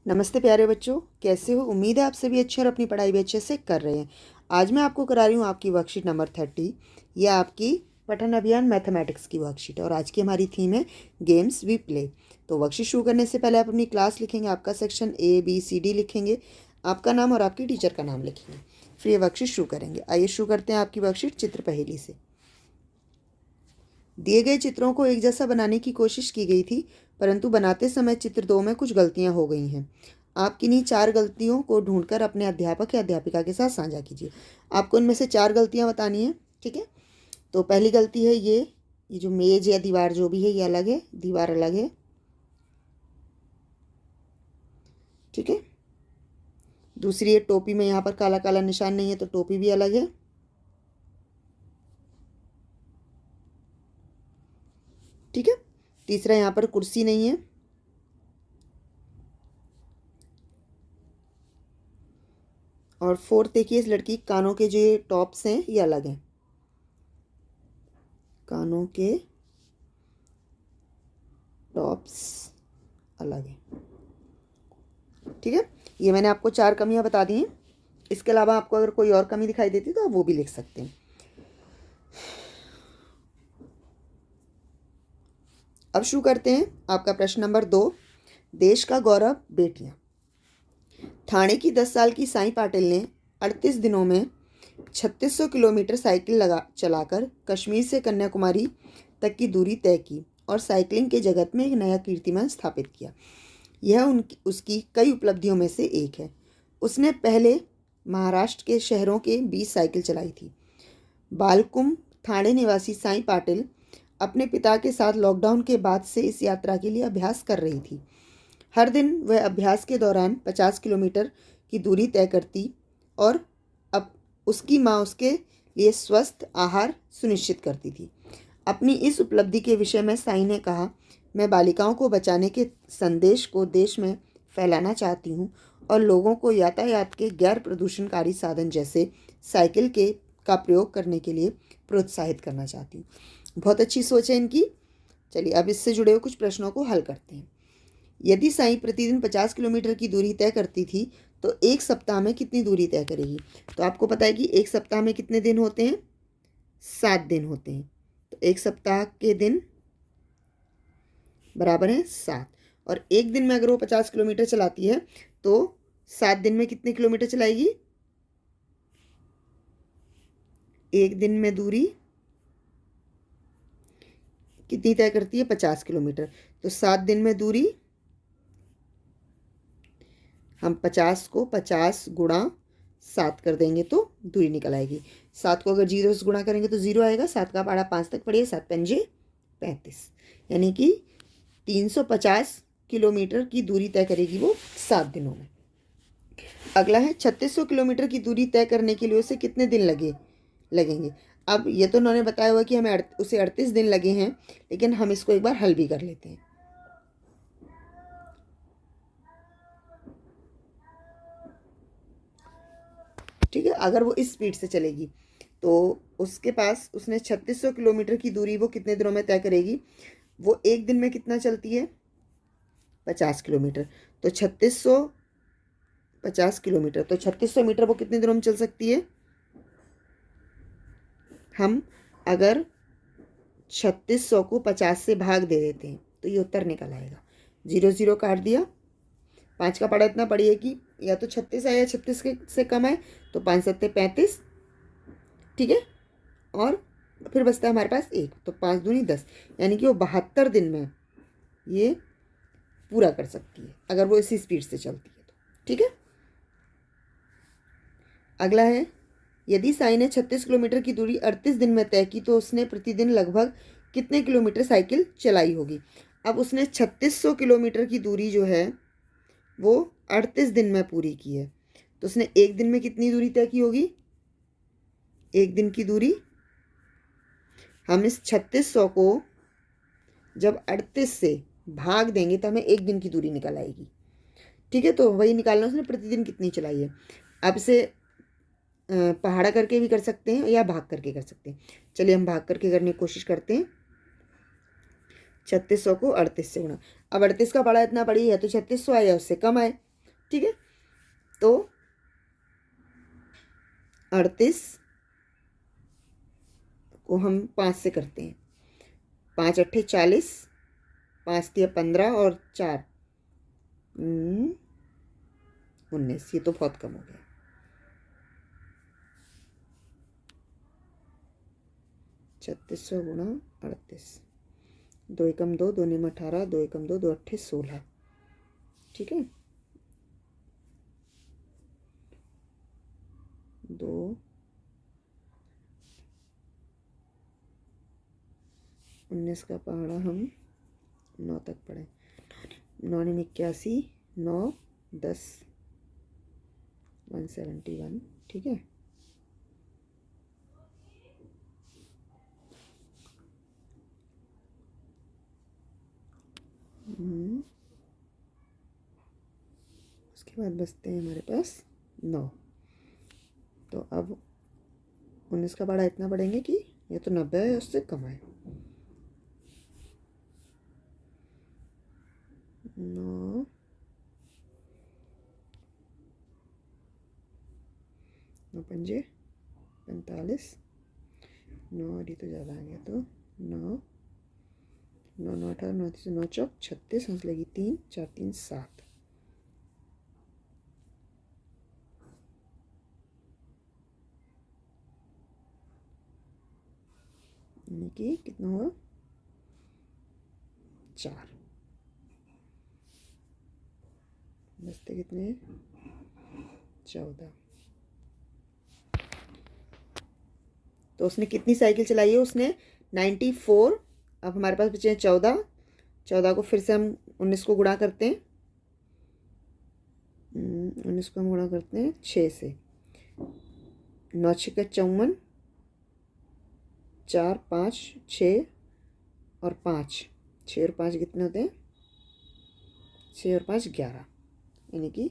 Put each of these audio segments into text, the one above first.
नमस्ते प्यारे बच्चों, कैसे हो? उम्मीद है आप सभी अच्छे और अपनी पढ़ाई भी अच्छे से कर रहे हैं। आज मैं आपको करा रही हूँ आपकी वर्कशीट नंबर 30। यह आपकी पठन अभियान मैथमेटिक्स की वर्कशीट है और आज की हमारी थीम है गेम्स वी प्ले। तो वर्कशीट शुरू करने से पहले आप अपनी क्लास लिखेंगे, आपका सेक्शन ABCD लिखेंगे, आपका नाम और आपकी टीचर का नाम लिखेंगे। फिर ये वर्कशीट शुरू करेंगे। आइए शुरू करते हैं आपकी वर्कशीट चित्र पहेली से। दिए गए चित्रों को एक जैसा बनाने की कोशिश की गई थी, परंतु बनाते समय चित्र 2 में कुछ गलतियां हो गई हैं। आप किन्हीं 4 गलतियों को ढूंढकर अपने अध्यापक या अध्यापिका के साथ साझा कीजिए। आपको इनमें से 4 गलतियां बतानी है, ठीक है? तो पहली गलती है ये जो मेज या दीवार जो भी है ये अलग है, दीवार अलग है, ठीक है? दूसरी है टोपी में यहाँ पर काला काला निशान नहीं है तो टोपी भी अलग है। ठीक है, तीसरा यहाँ पर कुर्सी नहीं है। और फोर्थ देखिए, इस लड़की कानों के जो ये टॉप्स हैं ये अलग हैं, कानों के टॉप्स अलग हैं। ठीक है, ये मैंने आपको 4 कमियां बता दी हैं। इसके अलावा आपको अगर कोई और कमी दिखाई देती तो आप वो भी लिख सकते हैं। अब शुरू करते हैं आपका प्रश्न नंबर 2। देश का गौरव बेटियां। थाने की 10 साल की साई पाटिल ने 38 दिनों में 3600 किलोमीटर साइकिल चलाकर कश्मीर से कन्याकुमारी तक की दूरी तय की और साइकिलिंग के जगत में एक नया कीर्तिमान स्थापित किया। यह उसकी कई उपलब्धियों में से एक है। उसने पहले महाराष्ट्र के शहरों के 20 साइकिल चलाई थी। बालकुम थाने निवासी साई पाटिल अपने पिता के साथ लॉकडाउन के बाद से इस यात्रा के लिए अभ्यास कर रही थी। हर दिन वह अभ्यास के दौरान 50 किलोमीटर की दूरी तय करती और अब उसकी माँ उसके लिए स्वस्थ आहार सुनिश्चित करती थी। अपनी इस उपलब्धि के विषय में साई ने कहा, मैं बालिकाओं को बचाने के संदेश को देश में फैलाना चाहती हूँ और लोगों को यातायात के गैर प्रदूषणकारी साधन जैसे साइकिल का प्रयोग करने के लिए प्रोत्साहित करना चाहती हूँ। बहुत अच्छी सोच है इनकी। चलिए अब इससे जुड़े हुए कुछ प्रश्नों को हल करते हैं। यदि साई प्रतिदिन 50 किलोमीटर की दूरी तय करती थी तो एक सप्ताह में कितनी दूरी तय करेगी? तो आपको पता है कि एक सप्ताह में कितने दिन होते हैं? 7 दिन होते हैं। तो एक सप्ताह के दिन बराबर है 7। और एक दिन में अगर वो 50 किलोमीटर चलाती है तो 7 दिन में कितने किलोमीटर चलाएगी? एक दिन में दूरी कितनी तय करती है? 50 किलोमीटर। तो 7 दिन में दूरी, हम 50 को 50 गुणा 7 कर देंगे तो दूरी निकल आएगी। 7 को अगर 0 से गुणा करेंगे तो 0 आएगा। 7 का पहाड़ा 5 तक पढ़िए, 7 पंजे 35, यानी कि 350 किलोमीटर की दूरी तय करेगी वो 7 दिनों में। अगला है 3600 किलोमीटर की दूरी तय करने के लिए उसे कितने दिन लगेंगे? अब ये तो उन्होंने बताया हुआ कि हमें उसे 38 दिन लगे हैं, लेकिन हम इसको एक बार हल भी कर लेते हैं। ठीक है, अगर वो इस स्पीड से चलेगी तो उसके पास उसने 3600 किलोमीटर की दूरी वो कितने दिनों में तय करेगी? वो एक दिन में कितना चलती है? 50 किलोमीटर। तो 3600 50 किलोमीटर, तो 3600 मीटर वो कितने दिनों में चल सकती है? हम अगर 3600 को 50 से भाग दे देते हैं तो ये उत्तर निकल आएगा। 0 0 काट दिया। 5 का पढ़ा इतना पढ़िए कि या तो 36 आए या 36 से कम आए, तो 5 7 35, ठीक है? और फिर बचता है हमारे पास 1, तो 5 दूनी 10, यानी कि वो 72 दिन में ये पूरा कर सकती है अगर वो इसी स्पीड से चलती है तो। ठीक है, अगला है, यदि साई ने 36 किलोमीटर की दूरी 38 दिन में तय की तो उसने प्रतिदिन लगभग कितने किलोमीटर साइकिल चलाई होगी? अब उसने 3600 किलोमीटर की दूरी जो है वो 38 दिन में पूरी की है, तो उसने एक दिन में कितनी दूरी तय की होगी? एक दिन की दूरी, हम इस 3600 को जब 38 से भाग देंगे तो हमें एक दिन की दूरी निकल आएगी। ठीक है, तो वही निकालना उसने प्रतिदिन कितनी चलाई है। अब इसे पहाड़ा करके भी कर सकते हैं या भाग करके कर सकते हैं। चलिए हम भाग करके करने की कोशिश करते हैं। 3600 को 38 से गुणा, अब 38 का पहाड़ा इतना बड़ी है तो 3600 आए या उससे कम आए, ठीक है, तो 38 को हम 5 से करते हैं। 5 अट्ठे 40, 5 तिया 15 और 4 19। ये तो बहुत कम हो गया। 3600 गुणा 38, 2 एकम 2, 2 निम 18, 2 एकम 2, 2 अट्ठे 16। ठीक है, 2 19 का पहाड़ा हम 9 तक पढ़े। 9 निम 81, 9 10 171। ठीक है, उसके बाद बचते हैं हमारे पास 9। तो अब 19 का पहाड़ा इतना पढ़ेंगे कि ये तो 90 है, उससे कम है। 9 9 पंजे 45, 9 और ये तो ज़्यादा आ गया, तो 9 9 9 18 9 3 9 चौक 36, हंस लगी 3 4 3 7। यानी कि कितना हुआ 4। बचते कितने 14। तो उसने कितनी साइकिल चलाई है, उसने 94। अब हमारे पास बचे हैं 14। 14 को फिर से हम 19 को गुणा करते हैं। 19 को हम गुणा करते हैं 6 से। 9 6 54, 4 5 6 और 5, 6 और 5 कितने होते हैं 6 और 5 11, यानी कि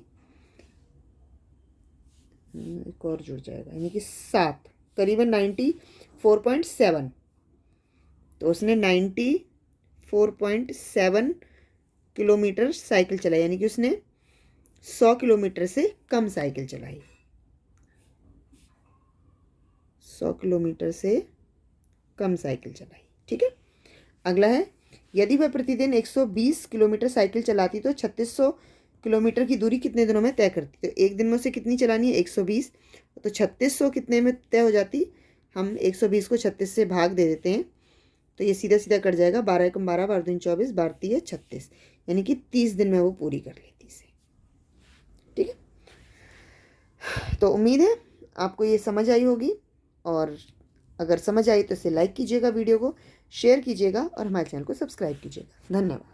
एक और जुड़ जाएगा, यानी कि 7, करीबन 94.7। तो उसने 94.7 किलोमीटर साइकिल चलाई, यानी कि उसने 100 किलोमीटर से कम साइकिल चलाई। 100 किलोमीटर से कम साइकिल चलाई। ठीक है, अगला है, यदि वह प्रतिदिन 120 किलोमीटर साइकिल चलाती तो 3600 किलोमीटर की दूरी कितने दिनों में तय करती। तो एक दिन में उसे कितनी चलानी है 120, तो 3600 कितने में तय हो जाती। हम 120 को 36 से भाग दे देते हैं, तो ये सीधा सीधा कट जाएगा। 12 एकम 12, 12 दूनी 24, 12 तिया 36, यानी कि 30 दिन में वो पूरी कर लेती इसे। ठीक है, तो उम्मीद है आपको ये समझ आई होगी, और अगर समझ आई तो इसे लाइक कीजिएगा, वीडियो को शेयर कीजिएगा और हमारे चैनल को सब्सक्राइब कीजिएगा। धन्यवाद।